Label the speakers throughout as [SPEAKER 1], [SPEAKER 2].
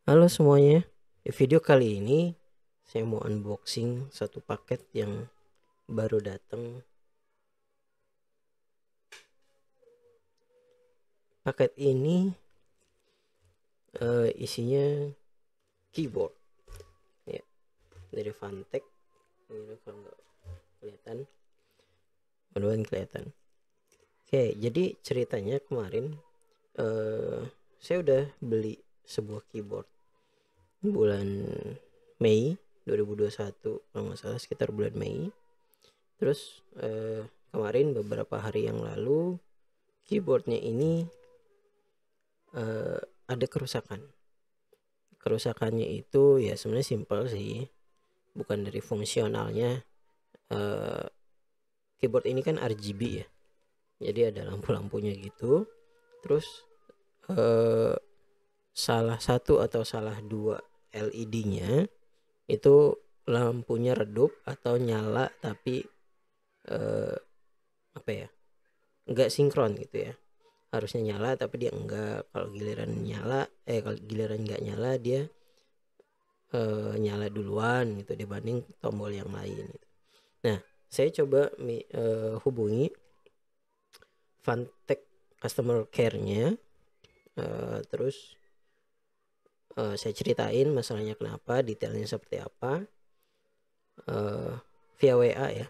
[SPEAKER 1] Halo semuanya, di video kali ini saya mau unboxing satu paket yang baru datang. Paket ini isinya keyboard ya, dari Fantech. Ini kalau nggak kelihatan, mudah-mudahan kelihatan. Oke, jadi ceritanya kemarin saya udah beli sebuah keyboard bulan Mei 2021, kalau nggak salah sekitar bulan Mei. Terus kemarin beberapa hari yang lalu keyboardnya ini ada kerusakan. Kerusakannya itu ya sebenarnya simpel sih, bukan dari fungsionalnya. Keyboard ini kan RGB ya, jadi ada lampu-lampunya gitu. Terus salah satu atau salah dua LED-nya itu lampunya redup atau nyala tapi apa ya, nggak sinkron gitu ya. Harusnya nyala tapi dia enggak. Kalau giliran nyala kalau giliran nggak nyala dia nyala duluan gitu dibanding tombol yang lain gitu. Nah, saya coba hubungi Fantech customer care-nya, terus saya ceritain masalahnya kenapa, detailnya seperti apa, via WA ya.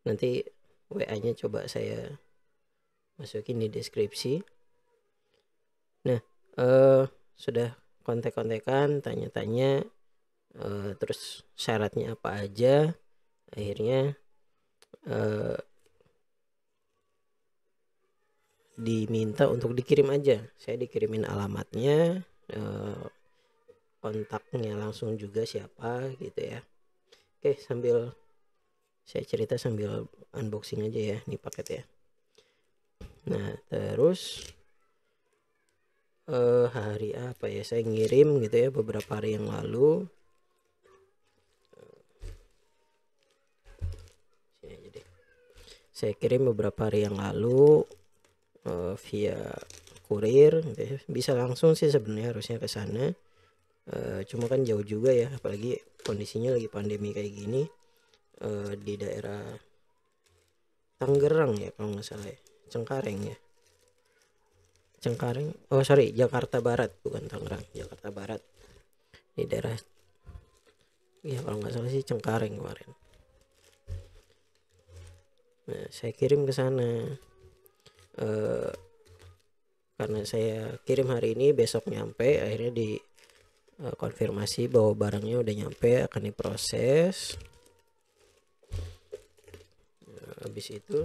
[SPEAKER 1] Nanti WA-nya coba saya masukin di deskripsi. Nah, sudah kontak-kontakan, tanya-tanya, terus syaratnya apa aja. Akhirnya diminta untuk dikirim aja. Saya dikirimin alamatnya, kontaknya langsung juga siapa gitu ya. Oke, sambil saya cerita sambil unboxing aja ya nih paket ya. Nah, terus hari apa ya, saya ngirim gitu ya beberapa hari yang lalu. Sini aja deh. Saya kirim beberapa hari yang lalu via kurir gitu ya. Bisa langsung sih sebenarnya, harusnya ke sana. Cuma kan jauh juga ya, apalagi kondisinya lagi pandemi kayak gini. Di daerah Tangerang ya kalau nggak salah ya, Cengkareng ya, Cengkareng, oh sorry, Jakarta Barat, bukan Tangerang, Jakarta Barat, di daerah ya kalau nggak salah sih Cengkareng kemarin. Nah, saya kirim ke sana, karena saya kirim hari ini, besok nyampe. Akhirnya di konfirmasi bahwa barangnya udah nyampe, akan diproses. Habis itu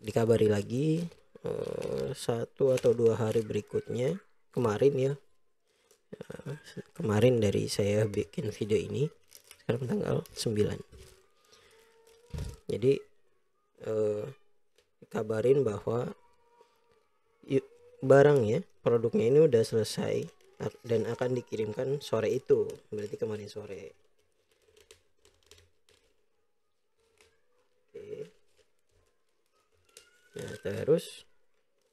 [SPEAKER 1] dikabari lagi 1 atau 2 hari berikutnya. Kemarin ya, kemarin dari saya bikin video ini, sekarang tanggal 9. Jadi dikabarin bahwa barangnya, produknya ini udah selesai dan akan dikirimkan sore itu, berarti kemarin sore. Oke. Nah, terus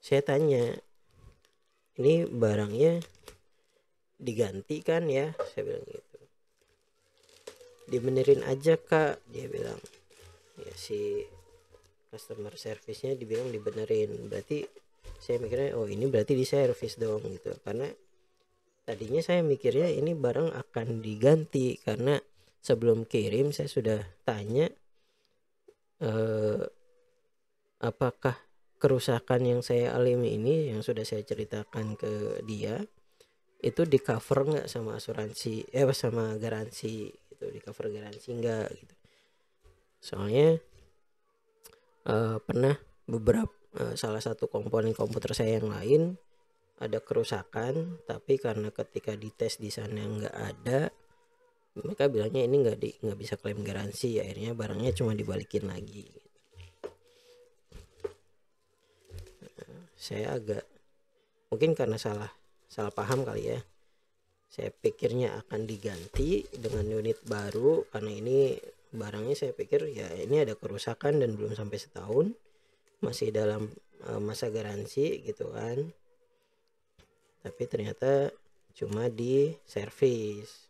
[SPEAKER 1] saya tanya, ini barangnya diganti kan ya, saya bilang gitu. Dibenerin aja kak, dia bilang. Ya, si customer service-nya dibilang dibenerin. Berarti saya mikirnya, oh ini berarti di servis dong gitu, karena tadinya saya mikirnya ini barang akan diganti, karena sebelum kirim saya sudah tanya apakah kerusakan yang saya alami ini, yang sudah saya ceritakan ke dia, itu di cover nggak sama asuransi, sama garansi gitu, di cover garansi nggak gitu. Soalnya pernah beberapa salah satu komponen komputer saya yang lain ada kerusakan, tapi karena ketika dites di sana nggak ada, mereka bilangnya ini nggak bisa klaim garansi. Akhirnya barangnya cuma dibalikin lagi. Saya agak, mungkin karena salah paham kali ya, saya pikirnya akan diganti dengan unit baru, karena ini barangnya saya pikir ya ini ada kerusakan dan belum sampai setahun, masih dalam masa garansi gitu kan, tapi ternyata cuma di servis.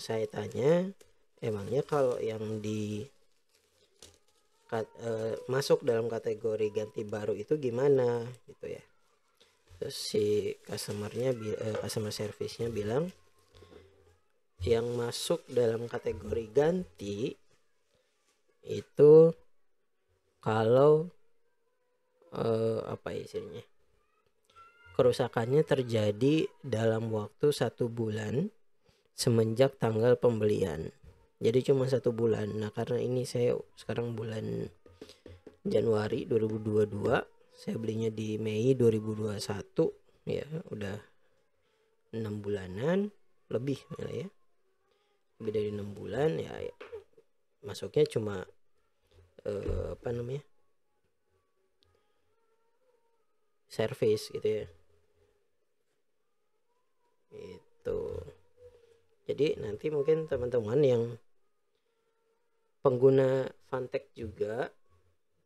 [SPEAKER 1] Saya tanya, emangnya kalau yang masuk dalam kategori ganti baru itu gimana gitu ya. Terus si customer service-nya bilang yang masuk dalam kategori ganti itu kalau apa istilahnya, kerusakannya terjadi dalam waktu 1 bulan semenjak tanggal pembelian. Jadi cuma 1 bulan. Nah karena ini saya sekarang bulan Januari 2022, saya belinya di Mei 2021, ya udah 6 bulanan lebih ya, lebih dari 6 bulan ya, masuknya cuma apa namanya, servis gitu ya. Itu jadi nanti mungkin teman-teman yang pengguna Fantech juga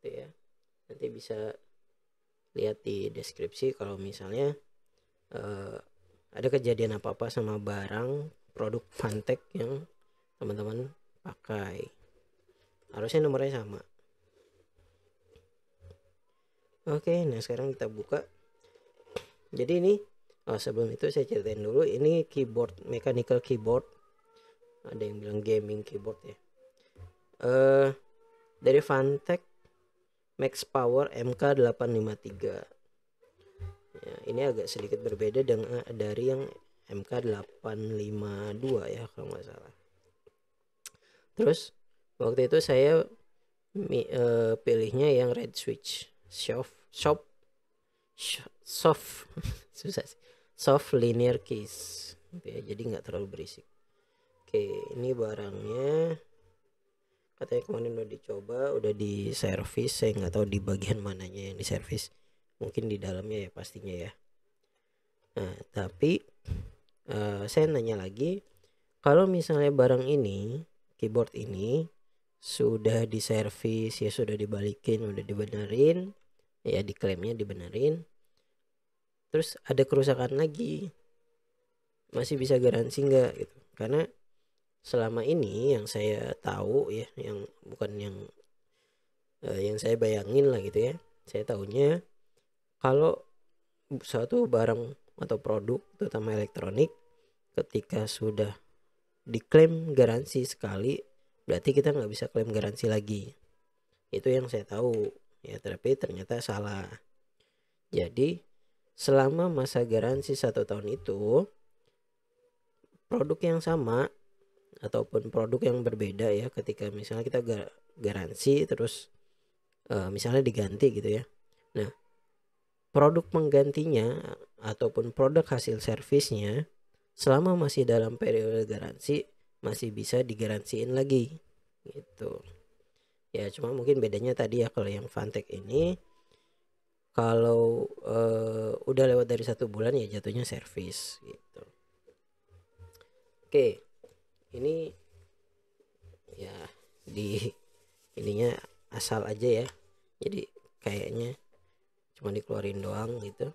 [SPEAKER 1] gitu ya, nanti bisa lihat di deskripsi kalau misalnya ada kejadian apa-apa sama barang produk Fantech yang teman-teman pakai, harusnya nomornya sama. Oke, nah sekarang kita buka. Jadi ini sebelum itu saya ceritain dulu, ini keyboard, mechanical keyboard, ada yang bilang gaming keyboard ya, dari Fantech Max Power MK853 ya. Ini agak sedikit berbeda dengan dari yang MK852 ya kalau nggak salah. Terus waktu itu saya pilihnya yang red switch soft susah sih, soft linear keys ya, jadi nggak terlalu berisik. Oke, ini barangnya katanya kemarin udah dicoba, udah di servis. Saya nggak tahu di bagian mananya yang di servis, mungkin di dalamnya ya pastinya ya. Nah tapi saya nanya lagi, kalau misalnya barang ini, keyboard ini sudah diservis ya, sudah dibalikin, udah dibenerin ya, diklaimnya dibenerin, terus ada kerusakan lagi, masih bisa garansi nggak gitu? Karena selama ini yang saya tahu ya, yang bukan yang saya bayangin lah gitu ya, saya tahunya kalau suatu barang atau produk terutama elektronik ketika sudah diklaim garansi sekali, berarti kita nggak bisa klaim garansi lagi. Itu yang saya tahu ya, tapi ternyata salah. Jadi selama masa garansi 1 tahun itu, produk yang sama ataupun produk yang berbeda ya, ketika misalnya kita garansi terus misalnya diganti gitu ya, nah produk penggantinya ataupun produk hasil servisnya selama masih dalam periode garansi masih bisa digaransiin lagi gitu ya. Cuma mungkin bedanya tadi ya, kalau yang Fantech ini kalau udah lewat dari 1 bulan ya jatuhnya servis gitu. Oke, ini ya di ininya asal aja ya, jadi kayaknya cuma dikeluarin doang gitu.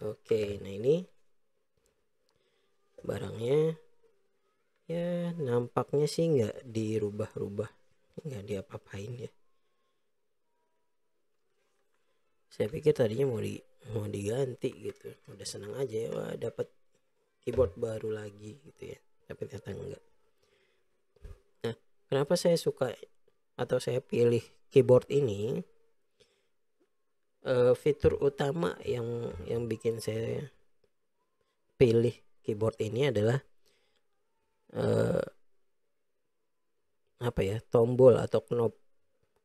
[SPEAKER 1] Oke, nah ini barangnya ya, nampaknya sih nggak dirubah-rubah, nggak diapa-apain ya. Saya pikir tadinya mau diganti gitu, udah senang aja ya, wah dapat keyboard baru lagi gitu ya, tapi ternyata enggak. Nah kenapa saya suka atau saya pilih keyboard ini, fitur utama yang bikin saya pilih keyboard ini adalah apa ya, tombol atau knob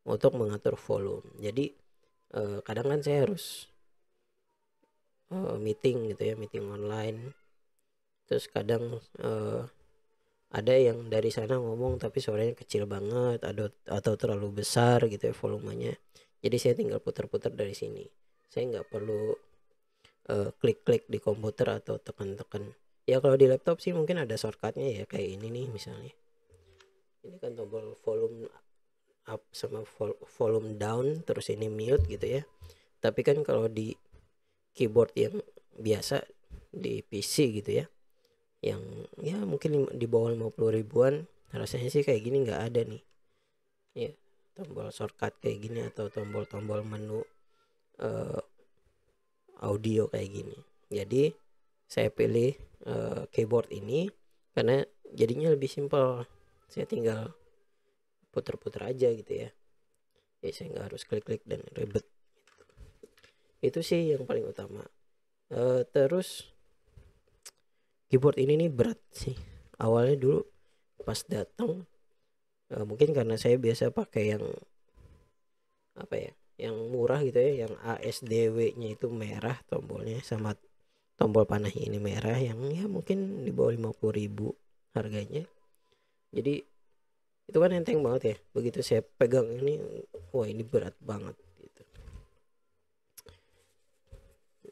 [SPEAKER 1] untuk mengatur volume. Jadi kadang kan saya harus meeting gitu ya, meeting online, terus kadang ada yang dari sana ngomong tapi suaranya kecil banget atau terlalu besar gitu ya volumenya. Jadi saya tinggal putar-putar dari sini, saya nggak perlu klik-klik di komputer atau tekan-tekan. Ya kalau di laptop sih mungkin ada shortcutnya ya, kayak ini nih misalnya, ini kan tombol volume up sama volume down, terus ini mute gitu ya. Tapi kan kalau di keyboard yang biasa di PC gitu ya, yang ya mungkin di bawah 50 ribuan, rasanya sih kayak gini nggak ada nih ya, tombol shortcut kayak gini atau tombol-tombol menu audio kayak gini. Jadi saya pilih keyboard ini karena jadinya lebih simpel, saya tinggal puter-puter aja gitu ya. Jadi saya nggak harus klik-klik dan ribet. Itu sih yang paling utama. Terus keyboard ini nih berat sih. Awalnya dulu pas datang, mungkin karena saya biasa pakai yang apa ya, yang murah gitu ya, yang ASDW-nya itu merah tombolnya, sama tombol panahnya ini merah, yang ya mungkin di bawah 50 ribu harganya. Jadi itu kan enteng banget ya, begitu saya pegang ini, wah ini berat banget gitu.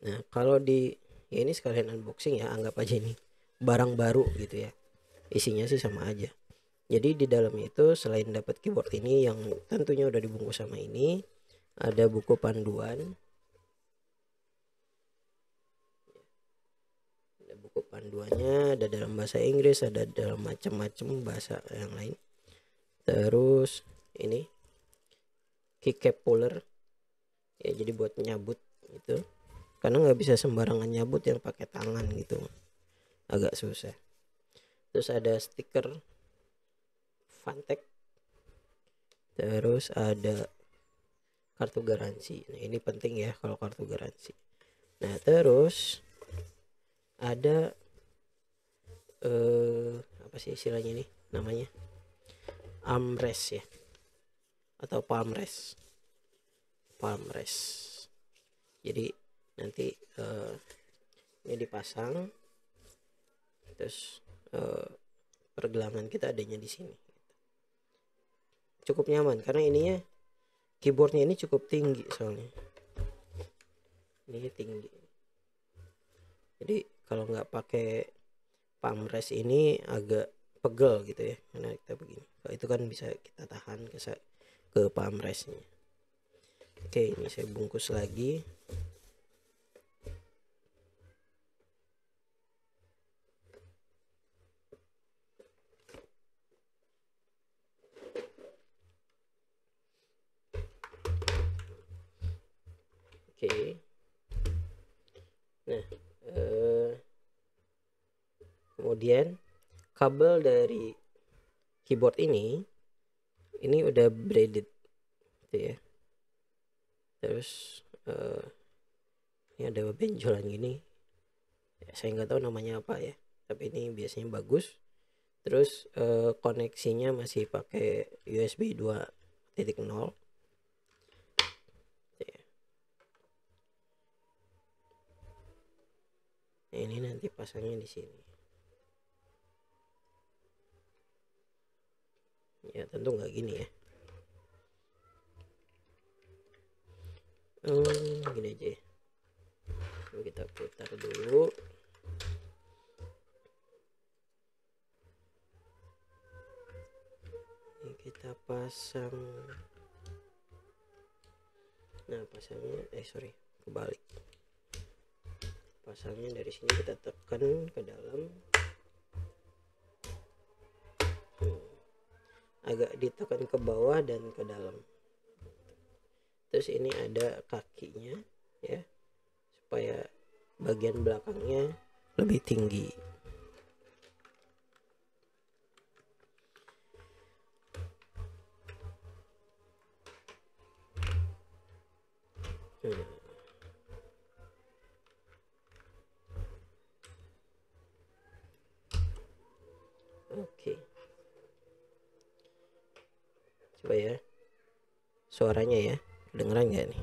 [SPEAKER 1] Nah kalau di ya ini sekalian unboxing ya, anggap aja ini barang baru gitu ya, isinya sih sama aja. Jadi di dalamnya itu selain dapat keyboard ini yang tentunya udah dibungkus sama ini, ada buku panduan, ada buku panduannya, ada dalam bahasa Inggris, ada dalam macam-macam bahasa yang lain. Terus ini keycap puller ya, jadi buat nyabut gitu, karena nggak bisa sembarangan nyabut yang pakai tangan gitu, agak susah. Terus ada stiker Fantech, terus ada kartu garansi. Nah ini penting ya kalau kartu garansi. Nah terus ada apa sih istilahnya ini namanya, armrest ya, atau palmrest. Jadi nanti ini dipasang, terus pergelangan kita adanya di sini. Cukup nyaman karena ininya keyboardnya ini cukup tinggi, soalnya ini tinggi. Jadi kalau nggak pakai palmrest ini agak pegel gitu ya, karena kita begini. Kalau itu kan bisa kita tahan ke palmrestnya. Oke, ini saya bungkus lagi. Oke. Nah, kemudian kabel dari keyboard ini udah braided gitu ya. Terus ini ada benjolan gini ya, saya nggak tahu namanya apa ya, tapi ini biasanya bagus. Terus koneksinya masih pakai USB 2.0 ya. Nah, ini nanti pasangnya di sini ya, tentu nggak gini ya. Gini aja ya. Kita putar dulu. Ini kita pasang. Nah pasangnya kebalik. Pasangnya dari sini kita tekan ke dalam, agak ditekan ke bawah dan ke dalam. Terus ini ada kakinya ya, supaya bagian belakangnya lebih tinggi. Oke, coba ya suaranya ya, kedengeran nggak nih?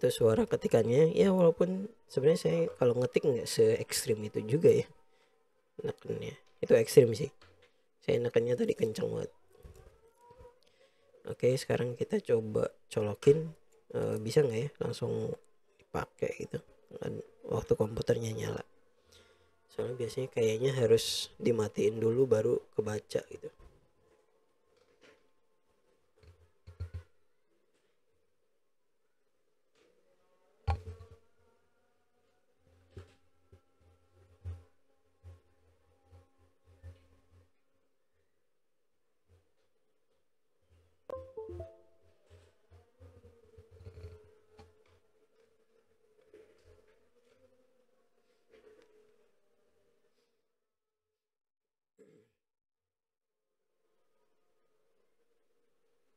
[SPEAKER 1] itu suara ketikannya ya, walaupun sebenarnya saya kalau ngetik nggak se ekstrim itu juga ya nekennya, itu ekstrim sih, saya nekennya tadi kencang banget. Oke, sekarang kita coba colokin, bisa nggak ya langsung dipakai gitu waktu komputernya nyala, soalnya biasanya kayaknya harus dimatiin dulu baru kebaca gitu.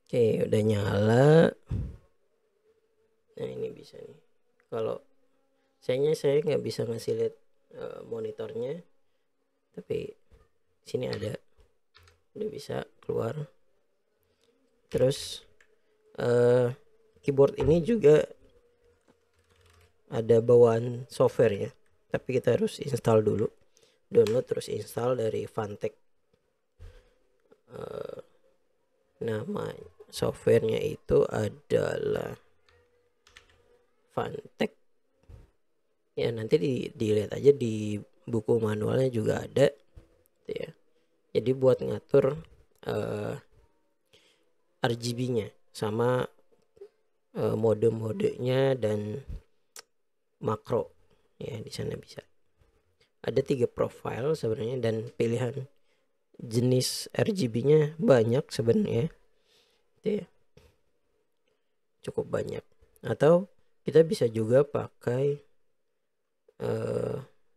[SPEAKER 1] Oke, udah nyala. Nah ini bisa nih, kalau saya nggak bisa ngasih lihat monitornya, tapi sini ada, udah bisa keluar. Terus keyboard ini juga ada bawaan software ya, tapi kita harus install dulu, download terus install dari Fantech. Nama softwarenya itu adalah Fantech ya, nanti dilihat aja di buku manualnya juga ada gitu ya. Jadi buat ngatur RGB-nya sama mode-modenya dan makro ya, di sana bisa. Ada 3 profile sebenarnya, dan pilihan jenis RGB-nya banyak sebenarnya. Itu ya, cukup banyak. Atau kita bisa juga pakai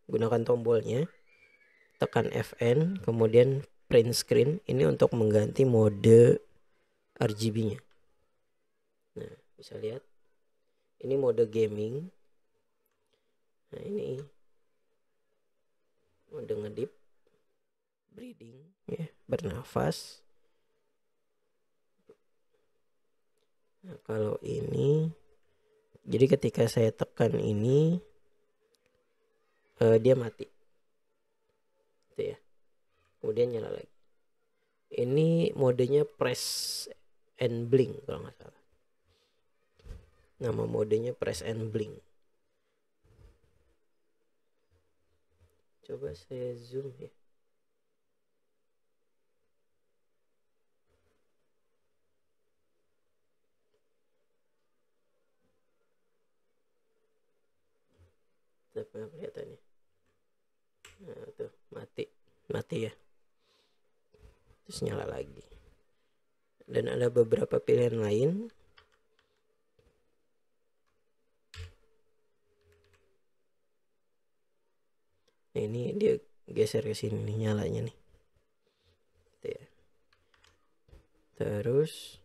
[SPEAKER 1] gunakan tombolnya, tekan Fn kemudian print screen, ini untuk mengganti mode RGB-nya. Nah, bisa lihat ini mode gaming. Nah, ini mode ngedip, breathing ya, bernafas. Nah, kalau ini, jadi ketika saya tekan ini dia mati itu ya, kemudian nyala lagi. Ini modenya press and blink kalau nggak salah, nama modenya press and blink. Coba saya zoom ya. Apa kelihatannya? Nah, tuh mati ya, terus nyala lagi. Dan ada beberapa pilihan lain. Nah, ini dia geser ke sini nih nyalanya nih gitu ya. Terus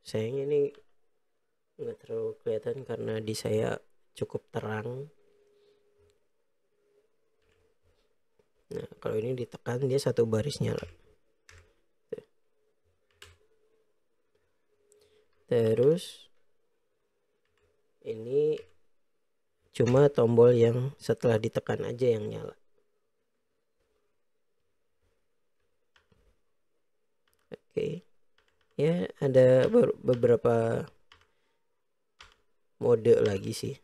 [SPEAKER 1] sayangnya ini nggak terlalu kelihatan karena di saya cukup terang. Nah, kalau ini ditekan dia satu baris nyala. Terus ini cuma tombol yang setelah ditekan aja yang nyala. Oke. Ya, ada beberapa mode lagi sih.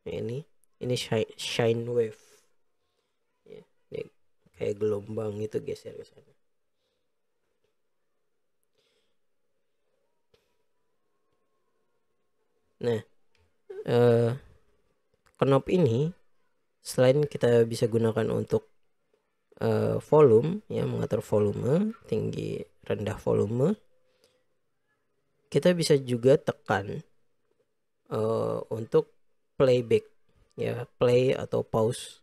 [SPEAKER 1] Nah, ini shine wave. Ya, ini kayak gelombang itu geser ke sana. Nah, knob ini selain kita bisa gunakan untuk volume ya, mengatur volume, tinggi rendah volume, kita bisa juga tekan untuk playback ya, play atau pause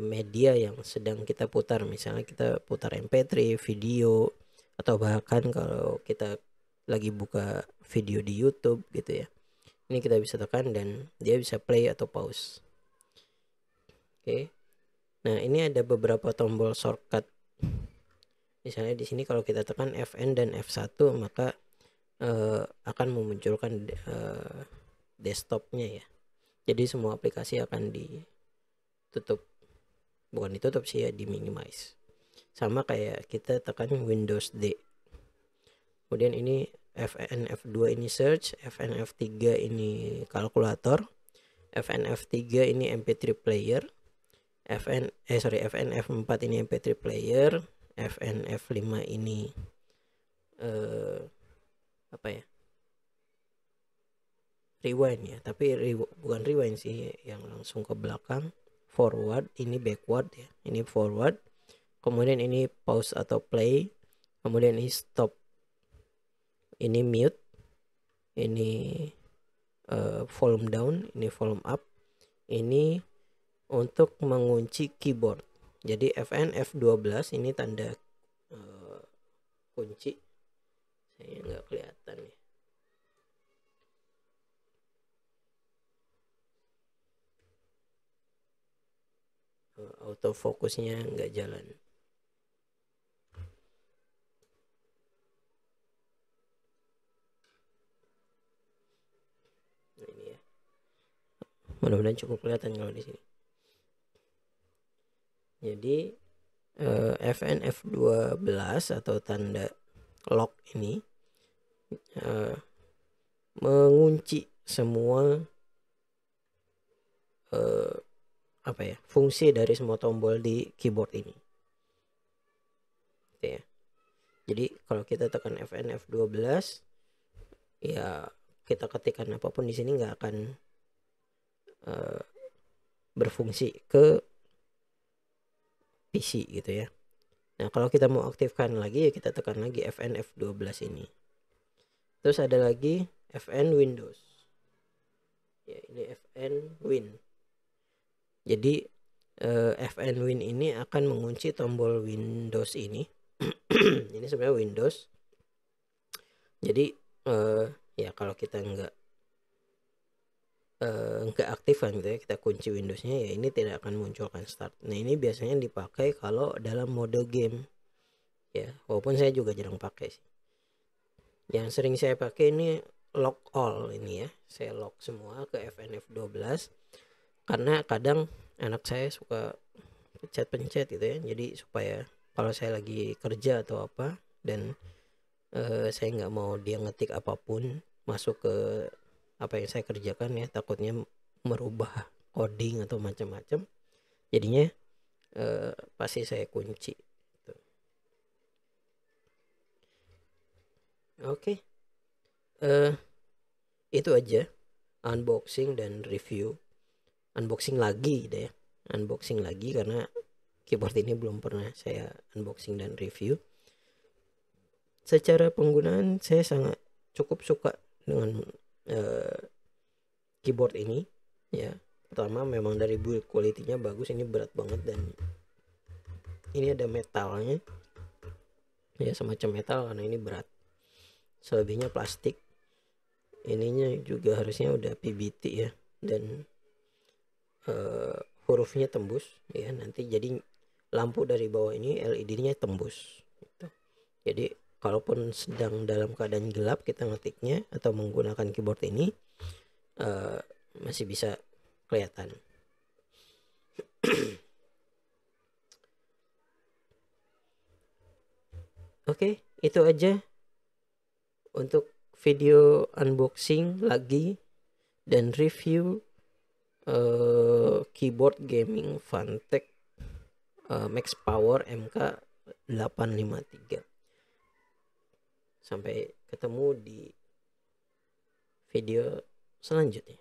[SPEAKER 1] media yang sedang kita putar. Misalnya kita putar MP3 video, atau bahkan kalau kita lagi buka video di YouTube gitu ya, ini kita bisa tekan dan dia bisa play atau pause. Oke. Nah, ini ada beberapa tombol shortcut Misalnya di sini kalau kita tekan Fn dan F1 maka akan memunculkan desktopnya ya. Jadi semua aplikasi akan ditutup, bukan ditutup sih ya, di minimize. Sama kayak kita tekan Windows D. Kemudian ini Fn F2 ini search, Fn F3 ini kalkulator, Fn F3 ini MP3 player, Fn F4 ini MP3 player, Fn F5 ini apa ya, rewind ya, tapi bukan rewind sih, yang langsung ke belakang. Forward ini backward ya, ini forward. Kemudian ini pause atau play, kemudian ini stop, ini mute, ini volume down, ini volume up, ini untuk mengunci keyboard. Jadi Fn F12 ini tanda kunci, saya nggak kelihatan ya. Autofokusnya nggak jalan. Nah, ini ya. Mudah-mudahan cukup kelihatan kalau di sini. Jadi Fn F12 atau tanda lock ini mengunci semua apa ya, fungsi dari semua tombol di keyboard ini. Oke ya. Jadi kalau kita tekan Fn F12 ya, kita ketikkan apapun di sini nggak akan berfungsi ke PC gitu ya. Nah kalau kita mau aktifkan lagi ya, kita tekan lagi Fn F12 ini. Terus ada lagi Fn Windows ya, ini Fn Win. Jadi Fn Win ini akan mengunci tombol Windows ini. Ini sebenarnya Windows. Jadi ya kalau kita nggak aktifkan gitu ya, kita kunci Windowsnya ya, ini tidak akan munculkan start. Nah ini biasanya dipakai kalau dalam mode game ya, walaupun saya juga jarang pakai sih. Yang sering saya pakai ini lock all ini ya, saya lock semua ke Fn F12 karena kadang anak saya suka pencet-pencet gitu ya, jadi supaya kalau saya lagi kerja atau apa dan saya nggak mau dia ngetik apapun masuk ke apa yang saya kerjakan ya, takutnya merubah coding atau macam-macam, jadinya pasti saya kunci. Oke, itu aja unboxing dan review. Unboxing lagi deh, unboxing lagi karena keyboard ini belum pernah saya unboxing dan review. Secara penggunaan saya sangat cukup suka dengan keyboard ini ya. Pertama memang dari build quality-nya bagus, ini berat banget dan ini ada metalnya ya, semacam metal karena ini berat. Selebihnya plastik, ininya juga harusnya udah PBT ya, dan hurufnya tembus ya, nanti jadi lampu dari bawah ini LED-nya tembus gitu. Jadi kalaupun sedang dalam keadaan gelap kita ngetiknya atau menggunakan keyboard ini masih bisa kelihatan. Oke, itu aja untuk video unboxing lagi dan review keyboard gaming Funtech Max Power MK853. Sampai ketemu di video selanjutnya.